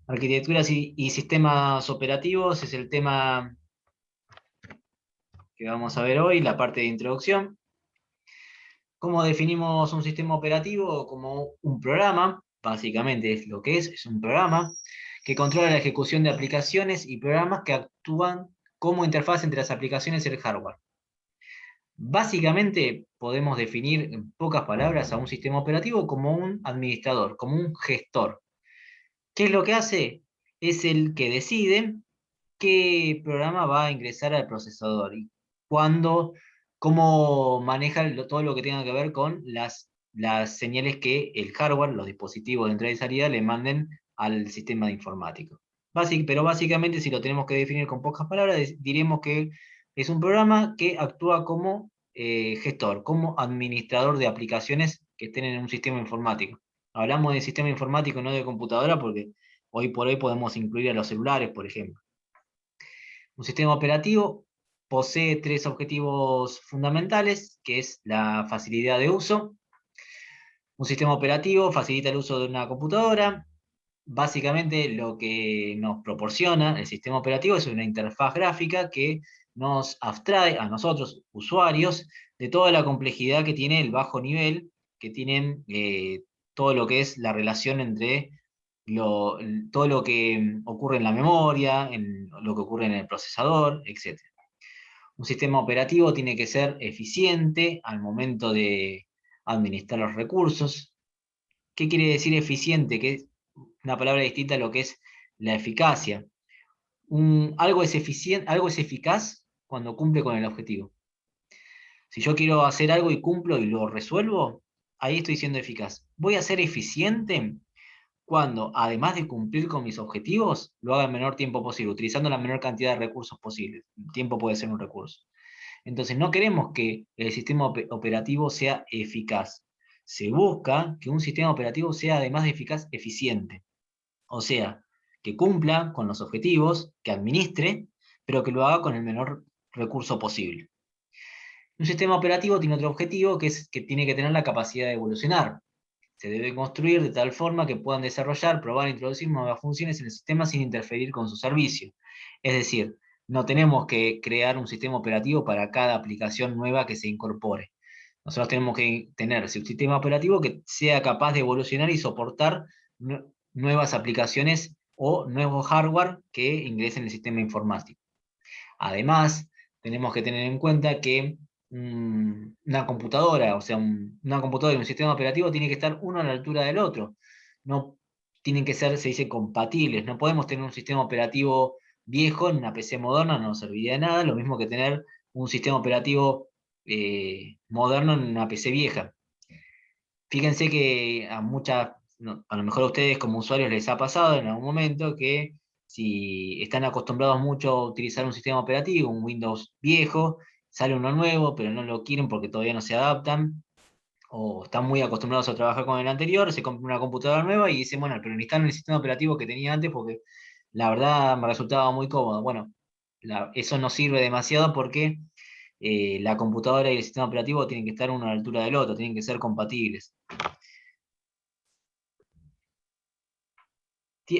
Arquitecturas y sistemas operativos es el tema que vamos a ver hoy, la parte de introducción. ¿Cómo definimos un sistema operativo? Como un programa, básicamente es lo que es un programa que controla la ejecución de aplicaciones y programas que actúan como interfaz entre las aplicaciones y el hardware. Básicamente podemos definir en pocas palabras a un sistema operativo como un administrador, como un gestor. ¿Qué es lo que hace? Es el que decide qué programa va a ingresar al procesador y cuándo, cómo maneja todo lo que tenga que ver con las señales que el hardware, los dispositivos de entrada y salida, le manden al sistema informático. Pero básicamente, si lo tenemos que definir con pocas palabras, diremos que es un programa que actúa como gestor, como administrador de aplicaciones que estén en un sistema informático. Hablamos de sistema informático, no de computadora, porque hoy por hoy podemos incluir a los celulares, por ejemplo. Un sistema operativo posee tres objetivos fundamentales, que es la facilidad de uso. Un sistema operativo facilita el uso de una computadora. Básicamente lo que nos proporciona el sistema operativo es una interfaz gráfica que nos abstrae a nosotros, usuarios, de toda la complejidad que tiene el bajo nivel, que tienen todo lo que es la relación entre todo lo que ocurre en la memoria, en lo que ocurre en el procesador, etc. Un sistema operativo tiene que ser eficiente al momento de administrar los recursos. ¿Qué quiere decir eficiente? Que es una palabra distinta a lo que es la eficacia. Algo es eficiente, algo es eficaz cuando cumple con el objetivo. Si yo quiero hacer algo y cumplo y lo resuelvo, ahí estoy siendo eficaz. Voy a ser eficiente cuando, además de cumplir con mis objetivos, lo haga en el menor tiempo posible, utilizando la menor cantidad de recursos posibles. El tiempo puede ser un recurso. Entonces, no queremos que el sistema operativo sea eficaz. Se busca que un sistema operativo sea, además de eficaz, eficiente. O sea, que cumpla con los objetivos, que administre, pero que lo haga con el menor recurso posible. Un sistema operativo tiene otro objetivo, que es que tiene que tener la capacidad de evolucionar. Se debe construir de tal forma que puedan desarrollar, probar e introducir nuevas funciones en el sistema sin interferir con su servicio. Es decir, no tenemos que crear un sistema operativo para cada aplicación nueva que se incorpore. Nosotros tenemos que tener un sistema operativo que sea capaz de evolucionar y soportar nuevas aplicaciones o nuevo hardware que ingresen en el sistema informático. Además, tenemos que tener en cuenta que una computadora, o sea, una computadora y un sistema operativo tiene que estar uno a la altura del otro. No tienen que ser, se dice, compatibles. No podemos tener un sistema operativo viejo en una PC moderna, no nos serviría de nada. Lo mismo que tener un sistema operativo moderno en una PC vieja. Fíjense que a muchas, a lo mejor a ustedes como usuarios les ha pasado en algún momento que si están acostumbrados mucho a utilizar un sistema operativo, un Windows viejo, sale uno nuevo, pero no lo quieren porque todavía no se adaptan, o están muy acostumbrados a trabajar con el anterior, se compran una computadora nueva y dicen, bueno, pero instalan el sistema operativo que tenía antes porque la verdad me resultaba muy cómodo. Bueno, eso no sirve demasiado porque la computadora y el sistema operativo tienen que estar uno a la altura del otro, tienen que ser compatibles.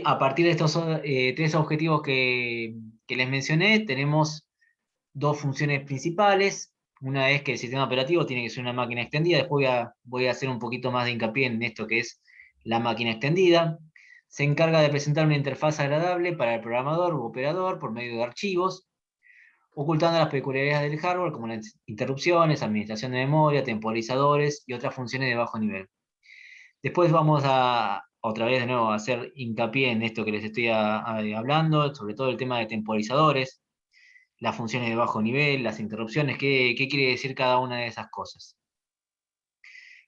A partir de estos tres objetivos que les mencioné, tenemos dos funciones principales. Una es que el sistema operativo tiene que ser una máquina extendida. Después voy a hacer un poquito más de hincapié en esto que es la máquina extendida. Se encarga de presentar una interfaz agradable para el programador u operador por medio de archivos, ocultando las peculiaridades del hardware como las interrupciones, administración de memoria, temporizadores y otras funciones de bajo nivel. Después vamos a, otra vez de nuevo, a hacer hincapié en esto que les estoy hablando, sobre todo el tema de temporizadores, las funciones de bajo nivel, las interrupciones, qué quiere decir cada una de esas cosas.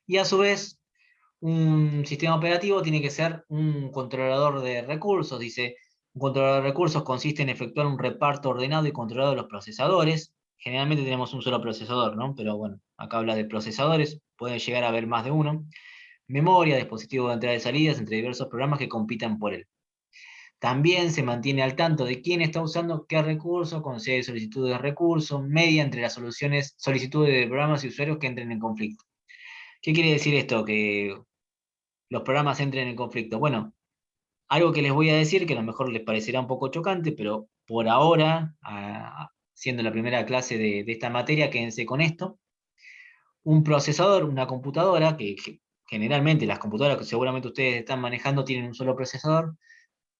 Y a su vez, un sistema operativo tiene que ser un controlador de recursos. Dice, un controlador de recursos consiste en efectuar un reparto ordenado y controlado de los procesadores. Generalmente tenemos un solo procesador, ¿no? Pero bueno, acá habla de procesadores, puede llegar a haber más de uno. Memoria, dispositivo de entrada y salidas entre diversos programas que compitan por él. También se mantiene al tanto de quién está usando qué recurso, concede solicitudes de recursos, media entre las solicitudes de programas y usuarios que entren en conflicto. ¿Qué quiere decir esto? Que los programas entren en conflicto. Bueno, Algo que les voy a decir, que a lo mejor les parecerá un poco chocante, pero por ahora, siendo la primera clase de esta materia, quédense con esto. Un procesador, una computadora, que generalmente las computadoras que seguramente ustedes están manejando tienen un solo procesador,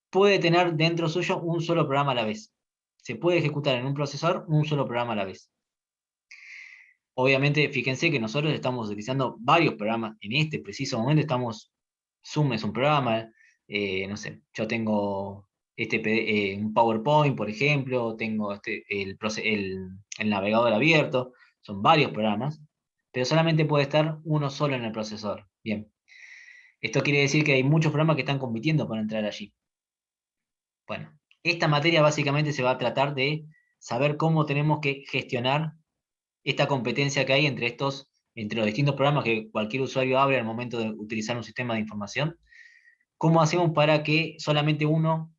puede tener dentro suyo un solo programa a la vez. Se puede ejecutar en un procesador un solo programa a la vez. Obviamente, fíjense que nosotros estamos utilizando varios programas. En este preciso momento estamos, Zoom es un programa, no sé, yo tengo un PowerPoint, por ejemplo, tengo el navegador abierto, son varios programas, pero solamente puede estar uno solo en el procesador. Bien, esto quiere decir que hay muchos programas que están compitiendo para entrar allí. Bueno, esta materia básicamente se va a tratar de saber cómo tenemos que gestionar esta competencia que hay entre los distintos programas que cualquier usuario abre al momento de utilizar un sistema de información. ¿Cómo hacemos para que solamente uno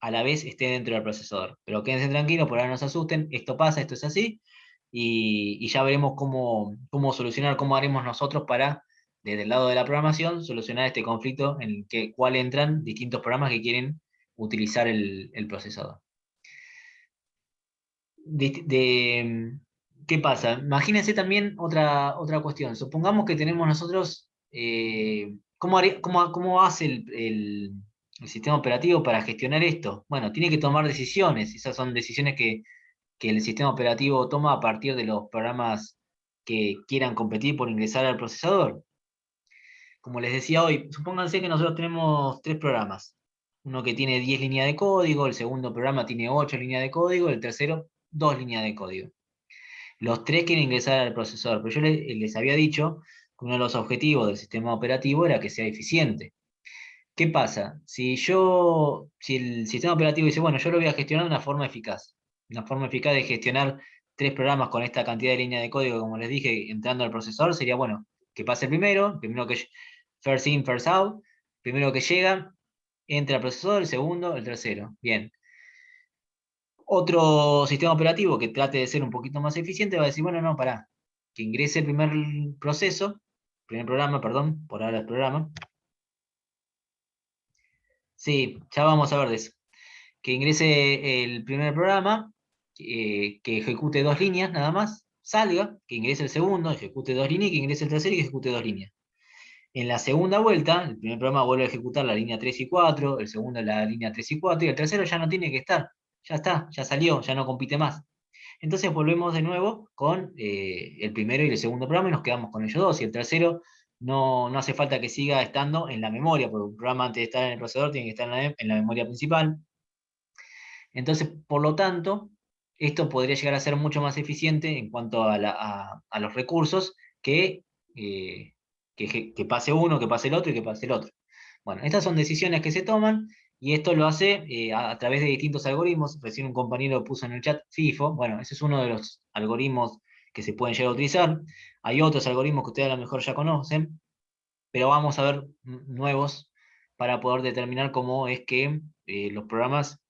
a la vez esté dentro del procesador? Pero quédense tranquilos, por ahora no se asusten, esto pasa, esto es así, y ya veremos cómo solucionar, cómo haremos nosotros para, desde el lado de la programación, solucionar este conflicto en el cual entran distintos programas que quieren utilizar el procesador. ¿Qué pasa? Imagínense también otra cuestión. Supongamos que tenemos nosotros, ¿cómo hace el sistema operativo para gestionar esto? Bueno, tiene que tomar decisiones. Esas son decisiones que el sistema operativo toma a partir de los programas que quieran competir por ingresar al procesador. Como les decía hoy, supónganse que nosotros tenemos tres programas. Uno que tiene 10 líneas de código, el segundo programa tiene 8 líneas de código, el tercero 2 líneas de código. Los tres quieren ingresar al procesador, pero yo les había dicho que uno de los objetivos del sistema operativo era que sea eficiente. ¿Qué pasa? Si el sistema operativo dice, bueno, yo lo voy a gestionar de una forma eficaz de gestionar tres programas con esta cantidad de líneas de código, como les dije, entrando al procesador, sería, bueno, que pase primero que first in, first out, primero que llega, entra al procesador, el segundo, el tercero. Bien. Otro sistema operativo que trate de ser un poquito más eficiente va a decir, bueno, no, pará, que ingrese el primer programa, perdón, por ahora el programa. Sí, ya vamos a ver de eso. Que ingrese el primer programa, que ejecute dos líneas nada más, salga, que ingrese el segundo, ejecute dos líneas, y que ingrese el tercero y que ejecute dos líneas. En la segunda vuelta, el primer programa vuelve a ejecutar la línea 3 y 4, el segundo la línea 3 y 4, y el tercero ya no tiene que estar. Ya está, ya salió, ya no compite más. Entonces volvemos de nuevo con el primero y el segundo programa y nos quedamos con ellos dos. Y el tercero no hace falta que siga estando en la memoria, porque un programa antes de estar en el procesador tiene que estar en la memoria principal. Entonces, por lo tanto, esto podría llegar a ser mucho más eficiente en cuanto a los recursos eh, que pase uno, que pase el otro y que pase el otro. Bueno, estas son decisiones que se toman y esto lo hace a través de distintos algoritmos. Recién un compañero puso en el chat FIFO. Bueno, ese es uno de los algoritmos que se pueden llegar a utilizar. Hay otros algoritmos que ustedes a lo mejor ya conocen, pero vamos a ver nuevos para poder determinar cómo es que los programas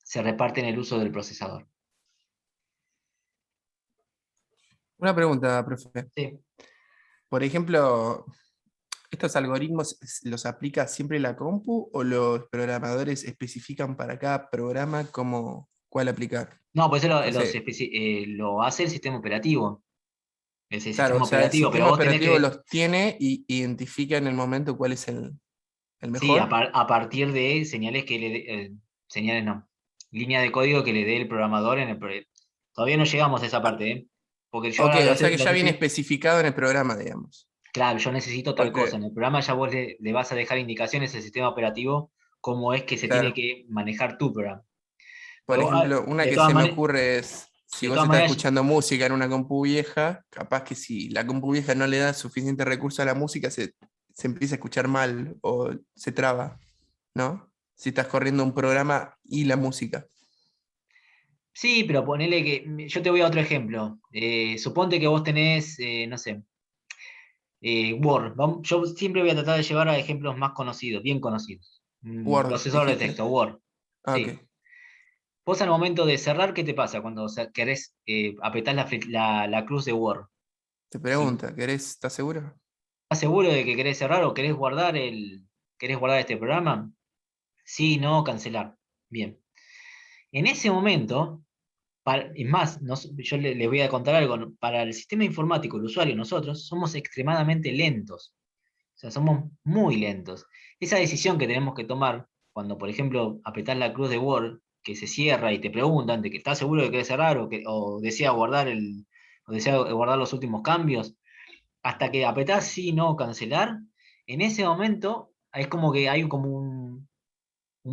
se reparten el uso del procesador. Una pregunta, profe. Sí. Por ejemplo, ¿estos algoritmos los aplica siempre la compu o los programadores especifican para cada programa cuál aplicar? No, pues eso Entonces, lo hace el sistema operativo. Es el claro, o sistema sea, el operativo, pero sistema vos tenés operativo que, los tiene y identifica en el momento cuál es el sí, mejor. a partir de señales señales no, línea de código que le dé el programador en el proyecto. Todavía no llegamos a esa parte, ¿eh? Porque yo Ok, ahora o sea que lo ya viene estoy, especificado en el programa, digamos. claro, yo necesito tal cosa. En Porque, el programa ya vos le vas a dejar indicaciones al sistema operativo cómo es que se tiene claro, que manejar tu programa. por Pero, ejemplo, una de que todas se me maneras, ocurre es, si de vos todas estás maneras, escuchando música en una compu vieja, capaz que si la compu vieja no le da suficiente recurso a la música, se empieza a escuchar mal o se traba, ¿no? Si estás corriendo un programa y la música. sí, pero ponele que. Yo te voy a otro ejemplo. Suponte que vos tenés, no sé, Word. Yo siempre voy a tratar de llevar a ejemplos más conocidos, bien conocidos. Word, Procesador de dijiste. texto, Word. Ah, ok. Sí. Vos al momento de cerrar, ¿qué te pasa cuando querés apretás la cruz de Word? Te Si pregunta, ¿estás seguro? estás seguro de que querés cerrar o querés guardar este programa, Sí, no, cancelar. Bien. En ese momento, es más, yo le voy a contar algo, ¿no? Para el sistema informático, el usuario, nosotros somos extremadamente lentos. O sea, somos muy lentos. Esa decisión que tenemos que tomar cuando, por ejemplo, apretás la cruz de Word, que se cierra y te preguntan de que estás seguro de que querés cerrar o desea guardar o desea guardar los últimos cambios, hasta que apretás sí, no, cancelar, en ese momento es como que hay como un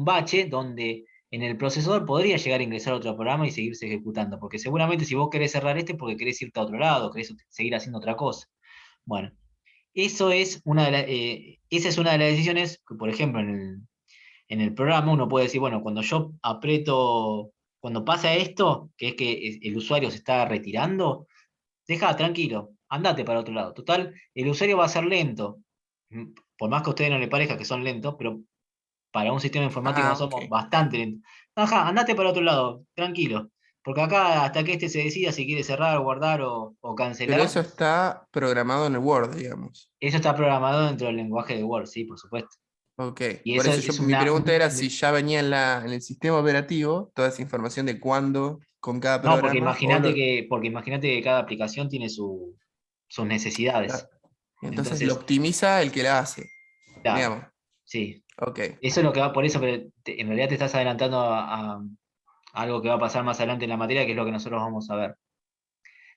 bache donde en el procesador podría llegar a ingresar otro programa y seguirse ejecutando, porque seguramente si vos querés cerrar este es porque querés irte a otro lado, querés seguir haciendo otra cosa. Bueno, esa es una de las decisiones que, por ejemplo, en el programa uno puede decir, bueno, cuando yo aprieto, cuando pasa esto, que es que el usuario se está retirando, deja tranquilo, andate para otro lado. Total, el usuario va a ser lento. Por más que a ustedes no les parezca que son lentos, pero para un sistema informático no Ah, somos ok. bastante lentos. Ajá, andate para otro lado, tranquilo. Porque acá, hasta que este se decida si quiere cerrar, guardar o Pero cancelar, eso está programado en el Word, digamos. eso está programado dentro del lenguaje de Word, sí, por supuesto. Ok. Y Por eso eso es mi pregunta era si ya venía en el sistema operativo toda esa información de cuándo con cada no, programa o lo... porque imagínate que cada aplicación tiene sus necesidades. la- Entonces lo Entonces, optimiza el que la hace, claro, digamos. sí. Ok, Eso es lo que va por eso, pero en realidad te estás adelantando a algo que va a pasar más adelante en la materia, que es lo que nosotros vamos a ver.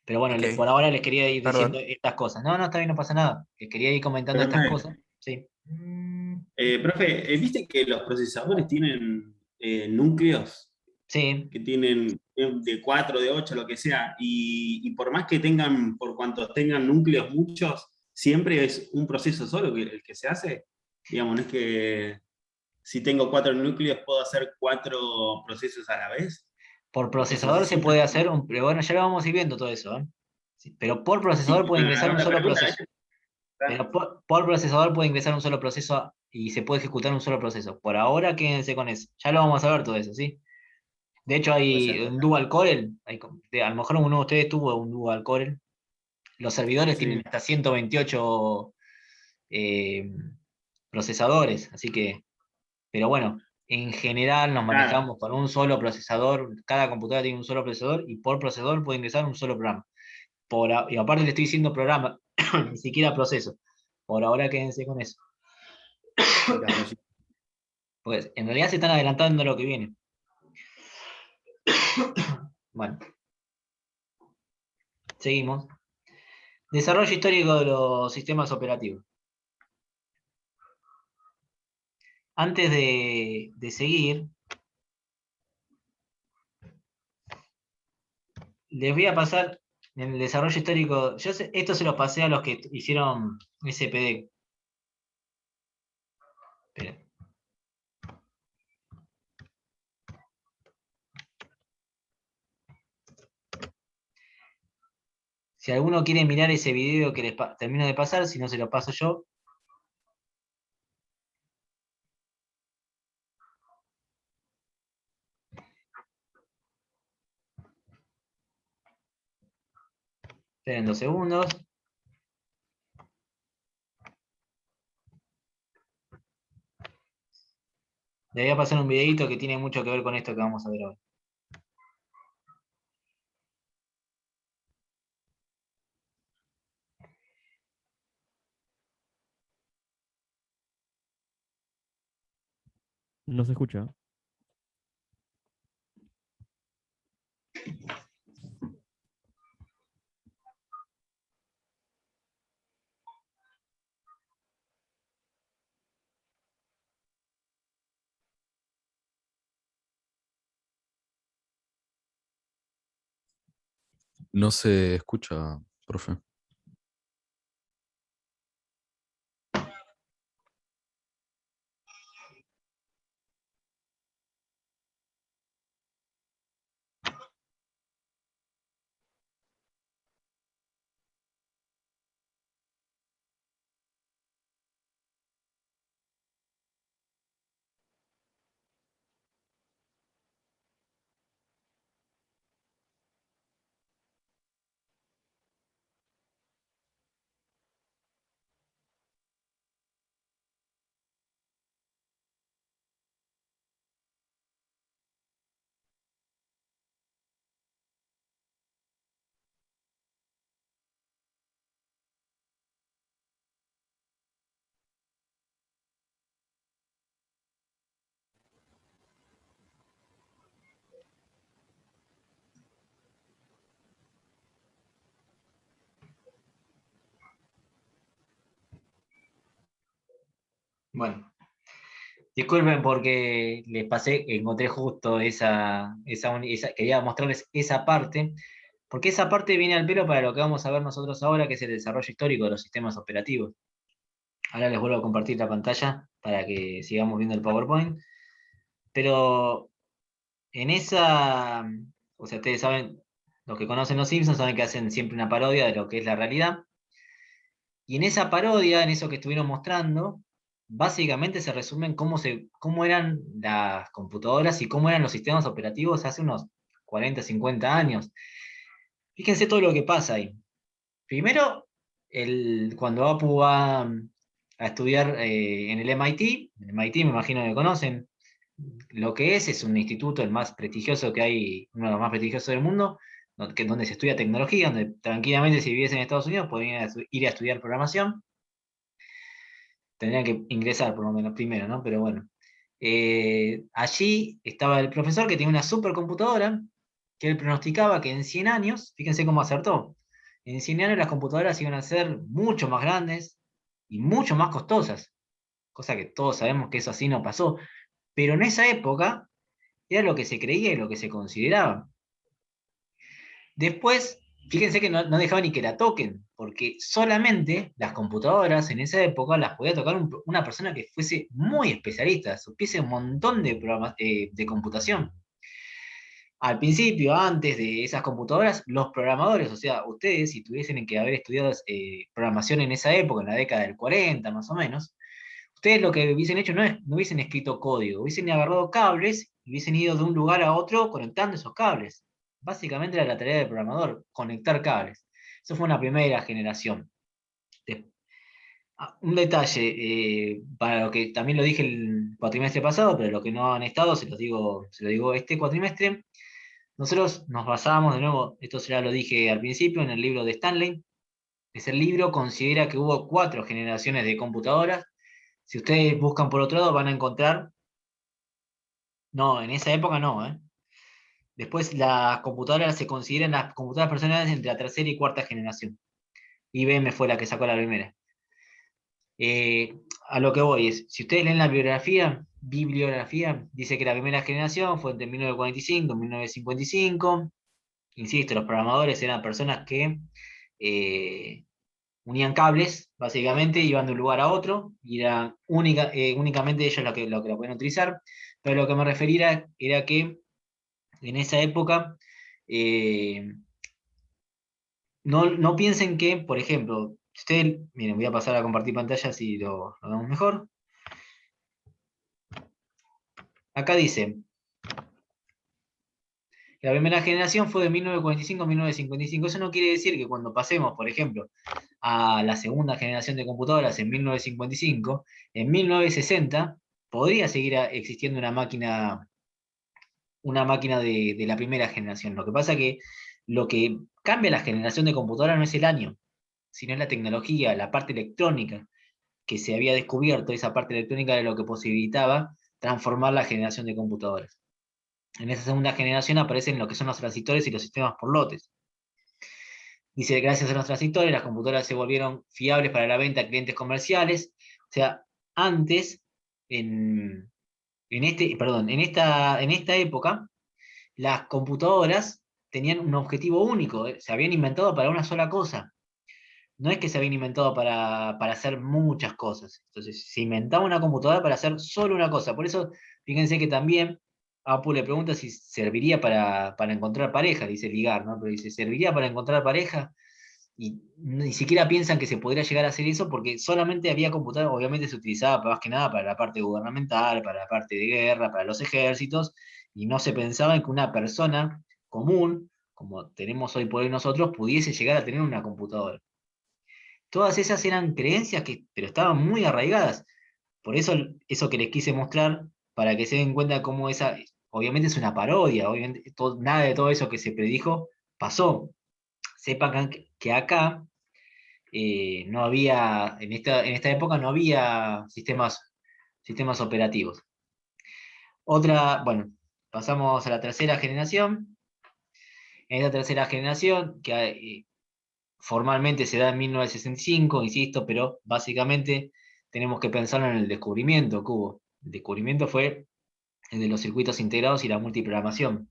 Pero bueno, ok. por ahora les quería ir diciendo Perdón. estas cosas. No, no, está bien, no pasa nada. Les quería ir comentando estas Profe, cosas. Sí. profe, ¿viste que los procesadores tienen núcleos Sí, que tienen de 4 de 8 lo que sea, y por más que tengan, por cuantos tengan núcleos muchos, siempre es un proceso solo el que se hace? Digamos, no es que si tengo 4 núcleos puedo hacer 4 procesos a la vez, por o cosas así, procesador se siempre. puede hacer pero bueno, ya lo vamos a ir viendo todo eso, ¿eh? Sí, pero por Sí, procesador puede bueno, ingresar un la solo pregunta es, proceso. Pero por procesador puede ingresar un solo proceso y se puede ejecutar un solo proceso. Por ahora quédense con eso. Ya lo vamos a ver todo eso, ¿sí? De hecho, hay puede un ser. dual core. A lo mejor uno de ustedes tuvo un dual core. Los servidores tienen Sí, hasta 128 eh, procesadores, así que, pero bueno, en general nos claro. manejamos con un solo procesador. Cada computadora tiene un solo procesador y por procesador puede ingresar un solo programa. Y aparte le estoy diciendo programa, ni siquiera proceso. Por ahora quédense con eso. Desarrollo. Pues en realidad se están adelantando a lo que viene. Bueno, seguimos. Desarrollo histórico de los sistemas operativos. Antes de seguir, les voy a pasar en el desarrollo histórico. Esto se los pasé a los que hicieron SPD. Esperen. Si alguno quiere mirar ese video que termino de pasar, si no se lo paso yo. Esperen 2 segundos. Les voy a pasar un videito que tiene mucho que ver con esto que vamos a ver hoy. No se escucha. No se escucha, profe. Bueno, disculpen porque les pasé, encontré justo quería mostrarles esa parte, porque esa parte viene al pelo para lo que vamos a ver nosotros ahora, que es el desarrollo histórico de los sistemas operativos. Ahora les vuelvo a compartir la pantalla para que sigamos viendo el PowerPoint, pero en esa, o sea, ustedes saben, los que conocen los Simpsons saben que hacen siempre una parodia de lo que es la realidad. Y en esa parodia, en eso que estuvieron mostrando, básicamente se resumen cómo eran las computadoras y cómo eran los sistemas operativos hace unos 40, 50 años. Fíjense todo lo que pasa ahí. Primero, cuando Apu va a estudiar en el MIT, me imagino que conocen, lo que es un instituto el más prestigioso que hay, uno de los más prestigiosos del mundo, donde se estudia tecnología, donde tranquilamente si viviesen en Estados Unidos podrían ir a estudiar programación. Tendrían que ingresar por lo menos primero, ¿no? Pero bueno. Allí estaba el profesor que tenía una supercomputadora que él pronosticaba que en 100 años, fíjense cómo acertó, en 100 años las computadoras iban a ser mucho más grandes y mucho más costosas, cosa que todos sabemos que eso así no pasó, pero en esa época era lo que se creía y lo que se consideraba. Después, fíjense que no dejaban ni que la toquen, porque solamente las computadoras en esa época las podía tocar una persona que fuese muy especialista, supiese un montón de computación. Al principio, antes de esas computadoras, los programadores, o sea, ustedes, si tuviesen que haber estudiado programación en esa época, en la década del 40 más o menos, ustedes lo que hubiesen hecho no hubiesen escrito código, hubiesen agarrado cables y hubiesen ido de un lugar a otro conectando esos cables. Básicamente era la tarea del programador, conectar cables. Eso fue una primera generación. Un detalle, para lo que también lo dije el cuatrimestre pasado, pero los que no han estado, se lo digo este cuatrimestre. Nosotros nos basábamos, de nuevo, esto ya lo dije al principio, en el libro de Stanley. Ese libro considera que hubo 4 generaciones de computadoras. Si ustedes buscan por otro lado, van a encontrar. No, en esa época no, ¿eh? Después las computadoras se consideran las computadoras personales entre la tercera y cuarta generación. IBM fue la que sacó la primera. Eh, a lo que voy es, si ustedes leen la bibliografía, dice que la primera generación fue entre 1945 y 1955. Insisto, los programadores eran personas que eh, unían cables, básicamente, iban de un lugar a otro, y era únicamente ellos lo que lo podían utilizar. Pero lo que me refería era que en esa época, eh, no piensen que, por ejemplo, ustedes, miren, voy a pasar a compartir pantalla si lo vemos mejor. Acá dice, la primera generación fue de 1945 a 1955. Eso no quiere decir que cuando pasemos, por ejemplo, a la segunda generación de computadoras en 1955, en 1960 podría seguir existiendo una máquina de la primera generación. Lo que pasa que lo que cambia la generación de computadoras no es el año, sino es la tecnología, la parte electrónica que se había descubierto. Esa parte electrónica de lo que posibilitaba transformar la generación de computadoras. En esa segunda generación aparecen lo que son los transistores y los sistemas por lotes. Dice, gracias a los transistores, las computadoras se volvieron fiables para la venta a clientes comerciales. O sea, antes, en esta época, las computadoras tenían un objetivo único, se habían inventado para una sola cosa. No es que se habían inventado para hacer muchas cosas. Entonces, se inventaba una computadora para hacer solo una cosa. Por eso, fíjense que también Apu le pregunta si serviría para encontrar pareja, dice ligar, ¿no? Pero dice, ¿serviría para encontrar pareja? Y ni siquiera piensan que se podría llegar a hacer eso porque solamente había computadoras, obviamente se utilizaba más que nada para la parte gubernamental, para la parte de guerra, para los ejércitos, y no se pensaba en que una persona común, como tenemos hoy por hoy nosotros, pudiese llegar a tener una computadora. Todas esas eran creencias pero estaban muy arraigadas. Por eso, eso que les quise mostrar, para que se den cuenta cómo obviamente es una parodia, obviamente nada de todo eso que se predijo pasó. Sepan que acá no había, en esta época no había sistemas operativos. Bueno, pasamos a la tercera generación. En esta tercera generación, que formalmente se da en 1965, insisto, pero básicamente tenemos que pensar en el descubrimiento que hubo. El descubrimiento fue el de los circuitos integrados y la multiprogramación.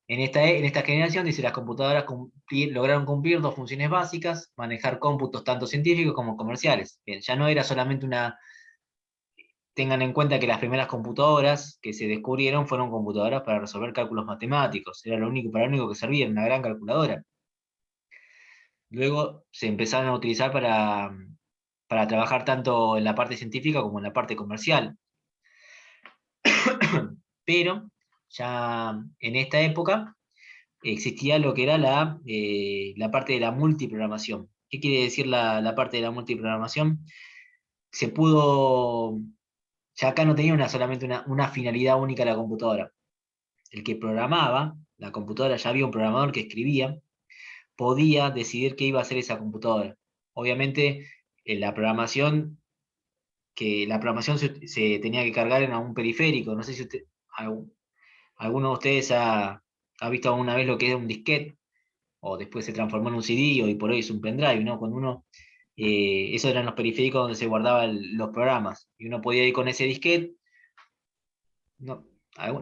En esta generación, dice, las computadoras lograron cumplir dos funciones básicas: manejar cómputos tanto científicos como comerciales. Bien, ya no era solamente una... Tengan en cuenta que las primeras computadoras que se descubrieron fueron computadoras para resolver cálculos matemáticos. Era para lo único que servía, una gran calculadora. Luego se empezaron a utilizar para trabajar tanto en la parte científica como en la parte comercial. Pero ya en esta época existía lo que era la parte de la multiprogramación. ¿Qué quiere decir la parte de la multiprogramación? Se pudo, ya acá no tenía solamente una finalidad única la computadora. El que programaba, la computadora, ya había un programador que escribía, podía decidir qué iba a hacer esa computadora. Obviamente, la programación se tenía que cargar en algún periférico. No sé si alguno de ustedes ha visto alguna vez lo que es un disquete, o después se transformó en un CD, o y por hoy es un pendrive, ¿no? Cuando esos eran los periféricos donde se guardaban los programas, y uno podía ir con ese disquete. No,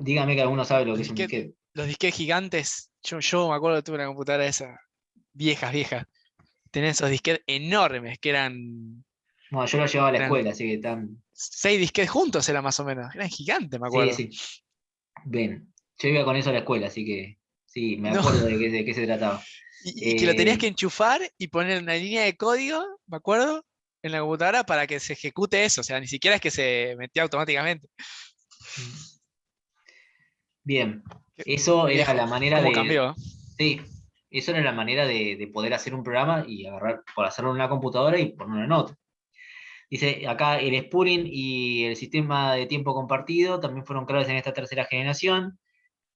dígame que alguno sabe lo que es un disquete. Los disquetes gigantes, yo me acuerdo que tuve una computadora esa, viejas. Tenía esos disquetes enormes que eran Bueno, yo lo llevaba a la escuela, así que están... 6 disquetes juntos, era más o menos. Eran gigantes, me Sí, acuerdo. sí. Ven, yo iba con eso a la escuela, así que sí, me No. acuerdo de qué se trataba. Y que lo tenías que enchufar y poner una línea de código, me acuerdo, en la computadora para que se ejecute eso. O sea, ni siquiera es que se metía automáticamente. Bien, Qué eso era viejo, la manera ¿cómo de... cambió? Sí, eso era la manera de poder hacer un programa y agarrar, por hacerlo en una computadora y ponerlo en otra. Dice acá, el spooling y el sistema de tiempo compartido también fueron claves en esta tercera generación.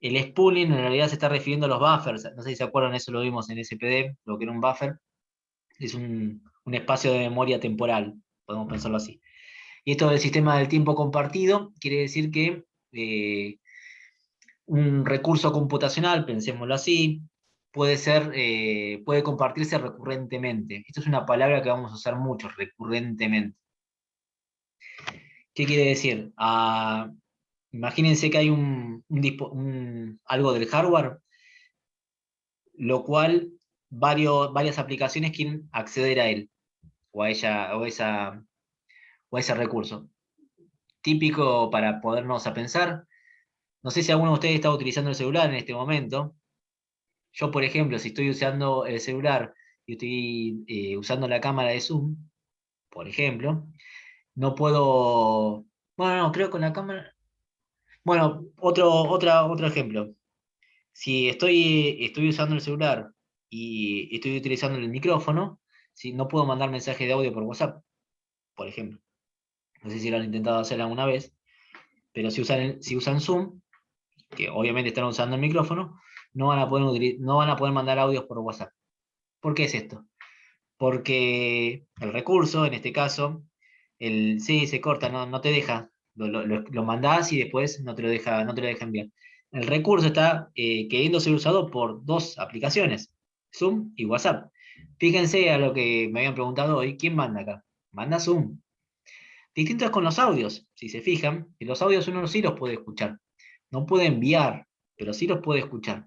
El spooling en realidad se está refiriendo a los buffers. No sé si se acuerdan, eso lo vimos en SPD, lo que era un buffer. Es un espacio de memoria temporal, podemos pensarlo así. Y esto del sistema del tiempo compartido quiere decir que un recurso computacional, pensémoslo así, puede compartirse recurrentemente. Esto es una palabra que vamos a usar mucho, recurrentemente. ¿Qué quiere decir? Imagínense que hay algo del hardware, lo cual varias aplicaciones quieren acceder a él, o a ella, o a ese recurso. Típico para podernos a pensar. No sé si alguno de ustedes está utilizando el celular en este momento. Yo, por ejemplo, si estoy usando el celular y estoy usando la cámara de Zoom, por ejemplo, no puedo... Bueno, no, creo que con la cámara... Bueno, otro ejemplo. Si estoy usando el celular y estoy utilizando el micrófono, si no puedo mandar mensaje de audio por WhatsApp, por ejemplo. No sé si lo han intentado hacer alguna vez, pero si usan Zoom, que obviamente están usando el micrófono, no van a poder mandar audios por WhatsApp. ¿Por qué es esto? Porque el recurso, en este caso, sí, se corta, no te deja, lo mandás y después no te lo deja enviar. El recurso está queriendo ser usado por dos aplicaciones, Zoom y WhatsApp. Fíjense a lo que me habían preguntado hoy, ¿quién manda acá? Manda Zoom. Distinto es con los audios, si se fijan, que los audios uno sí los puede escuchar. No puede enviar, pero sí los puede escuchar.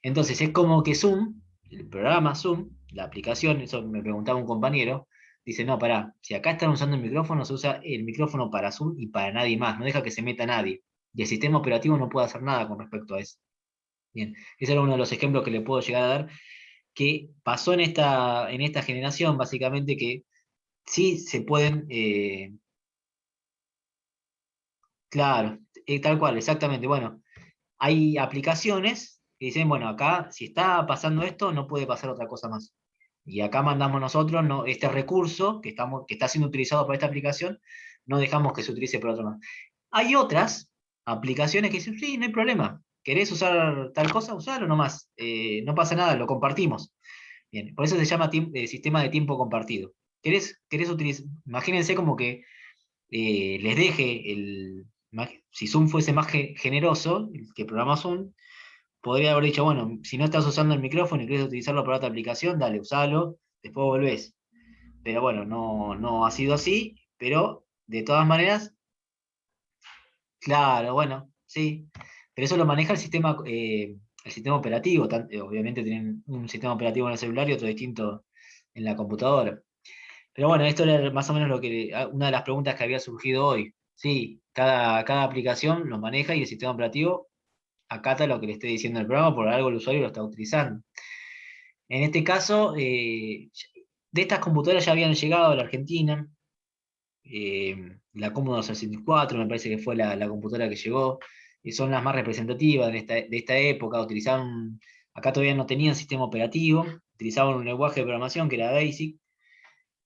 Entonces es como que Zoom, el programa Zoom, la aplicación, eso me preguntaba un compañero, dice, no, pará, si acá están usando el micrófono, se usa el micrófono para Zoom y para nadie más, no deja que se meta nadie. Y el sistema operativo no puede hacer nada con respecto a eso. Bien, ese era uno de los ejemplos que le puedo llegar a dar, que pasó en esta generación, básicamente, que sí se pueden, claro, tal cual, exactamente. Bueno, hay aplicaciones que dicen, bueno, acá si está pasando esto, no puede pasar otra cosa más. Y acá mandamos nosotros este recurso que está siendo utilizado por esta aplicación, no dejamos que se utilice por otro más. Hay otras aplicaciones que dicen, sí, no hay problema. ¿Querés usar tal cosa? Usalo nomás. No pasa nada, lo compartimos. Bien, por eso se llama sistema de tiempo compartido. ¿Querés utilizar? Imagínense como que les deje si Zoom fuese más generoso, el que programa Zoom, podría haber dicho, bueno, si no estás usando el micrófono y quieres utilizarlo para otra aplicación, dale, usalo, después volvés. Pero bueno, no ha sido así, Pero, de todas maneras, claro, bueno, sí. Pero eso lo maneja el sistema operativo. Obviamente tienen un sistema operativo en el celular y otro distinto en la computadora. Pero bueno, esto era más o menos una de las preguntas que había surgido hoy. Sí, cada aplicación lo maneja y el sistema operativo acata lo que le esté diciendo el programa, por algo el usuario lo está utilizando. En este caso, de estas computadoras ya habían llegado a la Argentina. La Commodore 64 me parece que fue la computadora que llegó, y son las más representativas de esta época. Acá todavía no tenían sistema operativo, utilizaban un lenguaje de programación que era BASIC,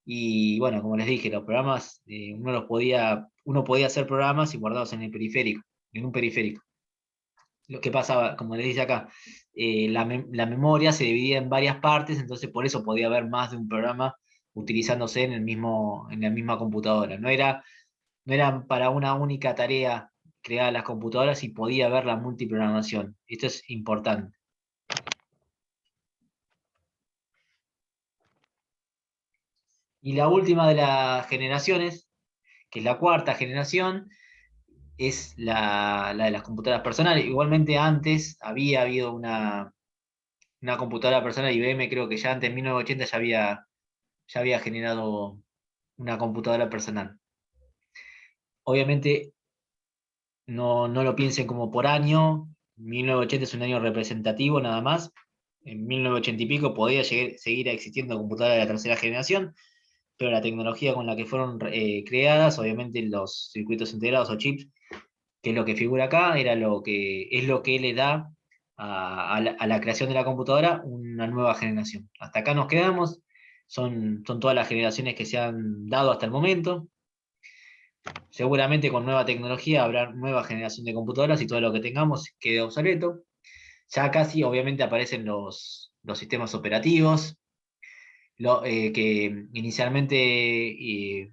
y bueno, como les dije, los programas, uno podía hacer programas y guardarlos en el periférico, en un periférico. Lo que pasaba, como les dice acá, la memoria se dividía en varias partes, entonces por eso podía haber más de un programa utilizándose en la misma computadora. No eran para una única tarea creadas las computadoras y podía haber la multiprogramación. Esto es importante. Y la última de las generaciones, que es la cuarta generación, es la de las computadoras personales. Igualmente antes había habido una computadora personal. IBM creo que ya antes, en 1980, ya había generado una computadora personal. Obviamente no lo piensen como por año. 1980 es un año representativo nada más. En 1980 y pico podía seguir existiendo computadoras de la tercera generación, pero la tecnología con la que fueron creadas, obviamente los circuitos integrados o chips, que es lo que figura acá, es lo que le da a la creación de la computadora una nueva generación. Hasta acá nos quedamos, son todas las generaciones que se han dado hasta el momento. Seguramente con nueva tecnología habrá nueva generación de computadoras y todo lo que tengamos quede obsoleto. Ya casi, obviamente, aparecen los sistemas operativos, que inicialmente,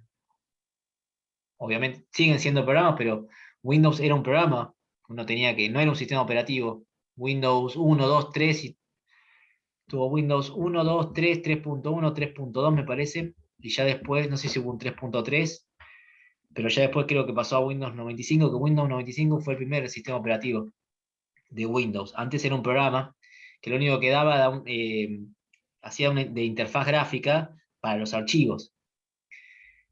obviamente, siguen siendo programas, pero Windows era un programa. No era un sistema operativo. Windows 1, 2, 3, y tuvo Windows 1, 2, 3, 3.1, 3.2 me parece, y ya después, no sé si hubo un 3.3, pero ya después creo que pasó a Windows 95, que Windows 95 fue el primer sistema operativo de Windows. Antes era un programa que lo único que daba, hacía de interfaz gráfica para los archivos,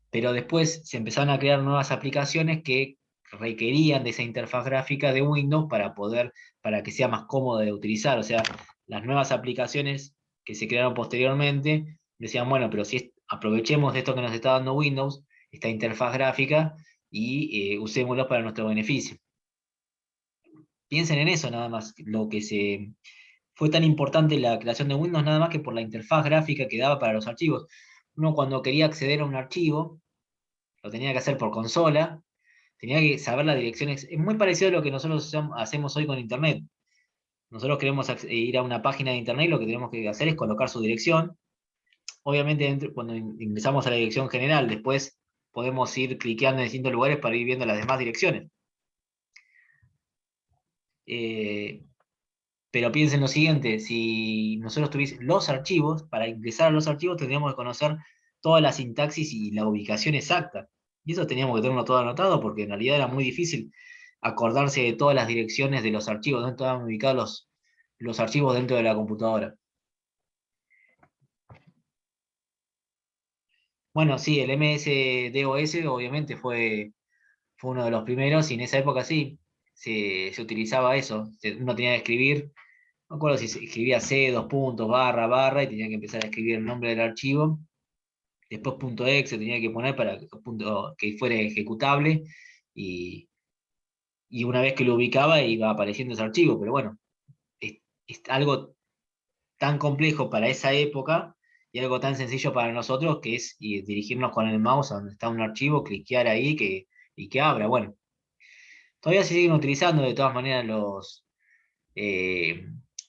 pero después se empezaron a crear nuevas aplicaciones que requerían de esa interfaz gráfica de Windows para que sea más cómodo de utilizar. O sea, las nuevas aplicaciones que se crearon posteriormente decían, bueno, pero si aprovechemos de esto que nos está dando Windows, esta interfaz gráfica, y usémoslo para nuestro beneficio. Piensen en eso nada más, fue tan importante la creación de Windows nada más que por la interfaz gráfica que daba para los archivos. Uno cuando quería acceder a un archivo, lo tenía que hacer por consola, tenía que saber la dirección. Es muy parecido a lo que nosotros hacemos hoy con Internet. Nosotros queremos ir a una página de Internet y lo que tenemos que hacer es colocar su dirección. Obviamente cuando ingresamos a la dirección general, después podemos ir cliqueando en distintos lugares para ir viendo las demás direcciones. Pero piensen lo siguiente, si nosotros tuviésemos los archivos, para ingresar a los archivos tendríamos que conocer toda la sintaxis y la ubicación exacta. Y eso teníamos que tenerlo todo anotado porque en realidad era muy difícil acordarse de todas las direcciones de los archivos, dónde estaban ubicados los archivos dentro de la computadora. Bueno, sí, el MS-DOS obviamente fue uno de los primeros y en esa época sí, se utilizaba eso. Uno tenía que escribir. No me acuerdo si se escribía C, dos puntos, barra, barra, y tenía que empezar a escribir el nombre del archivo. Después .exe tenía que poner para que fuera ejecutable. Y, y una vez que lo ubicaba iba apareciendo ese archivo. Pero bueno, es algo tan complejo para esa época y algo tan sencillo para nosotros que es dirigirnos con el mouse a donde está un archivo, cliquear ahí y que abra. Bueno, todavía se siguen utilizando de todas maneras eh,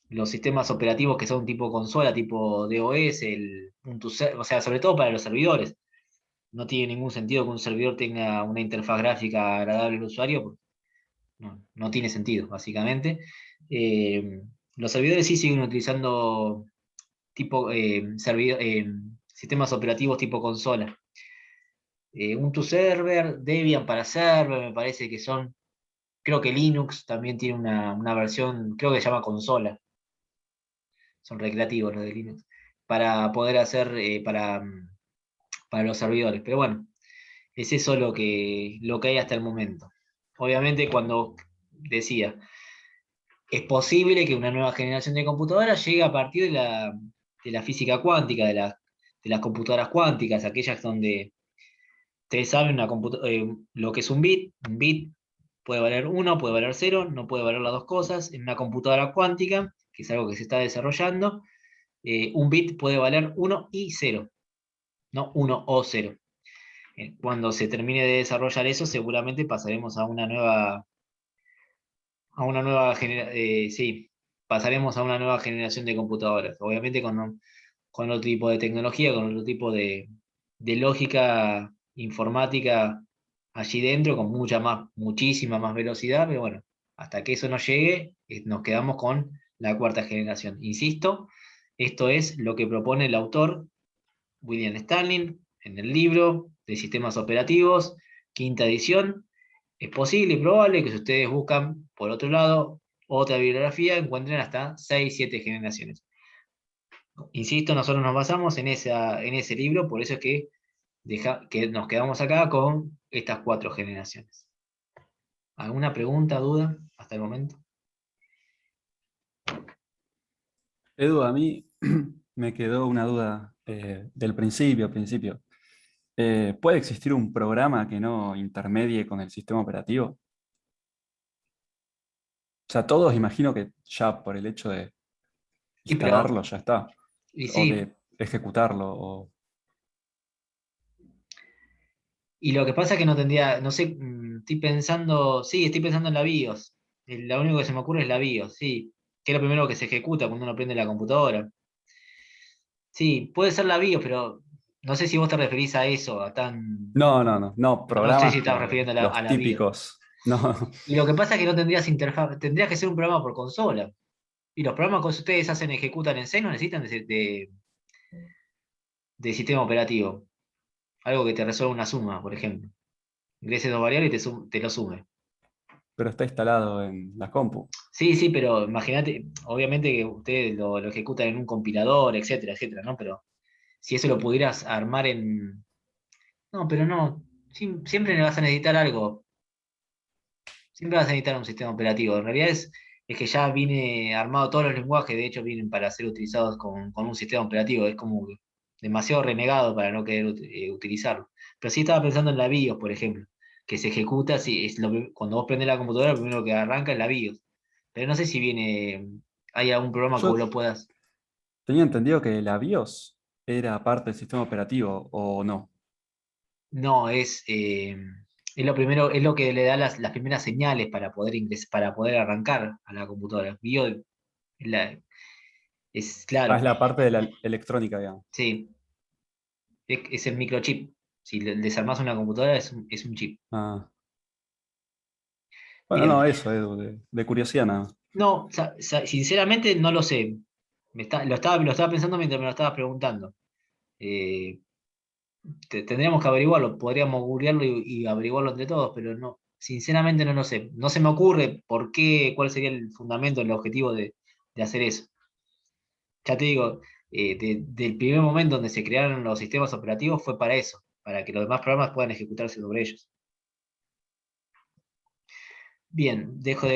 los sistemas operativos que son tipo consola, tipo DOS, o sea, sobre todo para los servidores. No tiene ningún sentido que un servidor tenga una interfaz gráfica agradable al usuario, porque no tiene sentido, básicamente. Eh, los servidores sí siguen utilizando tipo sistemas operativos tipo consola. Ubuntu Server, Debian para server, me parece que son, creo que Linux también tiene una versión, creo que se llama consola, son recreativos los de Linux, para poder hacer, para los servidores. Pero bueno, es eso lo que hay hasta el momento. Obviamente cuando decía, es posible que una nueva generación de computadoras llegue a partir de la física cuántica, de las computadoras cuánticas, aquellas donde ustedes saben lo que es un bit puede valer 1, puede valer 0, no puede valer las dos cosas. En una computadora cuántica, que es algo que se está desarrollando, un bit puede valer 1 y 0, no 1 o 0. Cuando se termine de desarrollar eso, seguramente pasaremos sí, pasaremos a una nueva generación de computadoras. Obviamente con otro tipo de tecnología, con otro tipo de lógica informática allí dentro, con muchísima más velocidad, pero bueno, hasta que eso no llegue, nos quedamos con la cuarta generación. Insisto, esto es lo que propone el autor, William Stanley, en el libro de sistemas operativos, quinta edición. Es posible y probable que si ustedes buscan, por otro lado, otra bibliografía, encuentren hasta 6, 7 generaciones. Insisto, nosotros nos basamos en ese libro, por eso es que nos quedamos acá con estas 4 generaciones. ¿Alguna pregunta, duda hasta el momento? Edu, a mí me quedó una duda del principio. ¿Puede existir un programa que no intermedie con el sistema operativo? O sea, todos imagino que ya por el hecho de Y, pero, instalarlo ya está, y o sí, de ejecutarlo, o... y lo que pasa es que no tendría, no sé, estoy pensando en la BIOS. Lo único que se me ocurre es la BIOS, sí, que es lo primero que se ejecuta cuando uno prende la computadora. Sí, puede ser la BIOS, pero no sé si vos te referís a eso, No, no sé programas si estás como refiriendo a los la BIOS. típicos. No, Y lo que pasa es que no tendrías interfaz, tendrías que ser un programa por consola. Y los programas que ustedes ejecutan en C no necesitan de sistema operativo. Algo que te resuelva una suma, por ejemplo. Ingreses dos variables y te lo sume. pero está instalado en la compu. Sí, sí, pero imagínate, obviamente que ustedes lo ejecutan en un compilador, etcétera, etcétera, ¿no? Pero si eso lo pudieras armar en... No, pero no. Siempre le vas a necesitar algo. Siempre vas a necesitar un sistema operativo. En realidad es que ya viene armado todos los lenguajes, de hecho vienen para ser utilizados con un sistema operativo. Es como que demasiado renegado para no querer utilizarlo. Pero sí estaba pensando en la BIOS, por ejemplo, que se ejecuta, si es cuando vos prendés la computadora, lo primero que arranca es la BIOS. Pero no sé si hay algún programa que vos Yo lo puedas. tenía entendido que la BIOS era parte del sistema operativo, o no. No, es lo primero, es lo que le da las primeras señales para poder para poder arrancar a la computadora. BIOS es Ah, claro, es la parte de la electrónica, digamos. sí, es el microchip. Si desarmás una computadora es un chip. Ah. Bueno, Bien. no, eso, Edu, de curiosidad nada más. No, sinceramente no lo sé. Lo estaba pensando mientras me lo estabas preguntando. Eh, Tendríamos que averiguarlo, podríamos googlearlo y averiguarlo entre todos, pero no, sinceramente no lo sé. No se me ocurre por qué, cuál sería el fundamento, el objetivo de hacer eso. Ya te digo, del primer momento donde se crearon los sistemas operativos fue para eso, para que los demás programas puedan ejecutarse sobre ellos. Bien, dejo de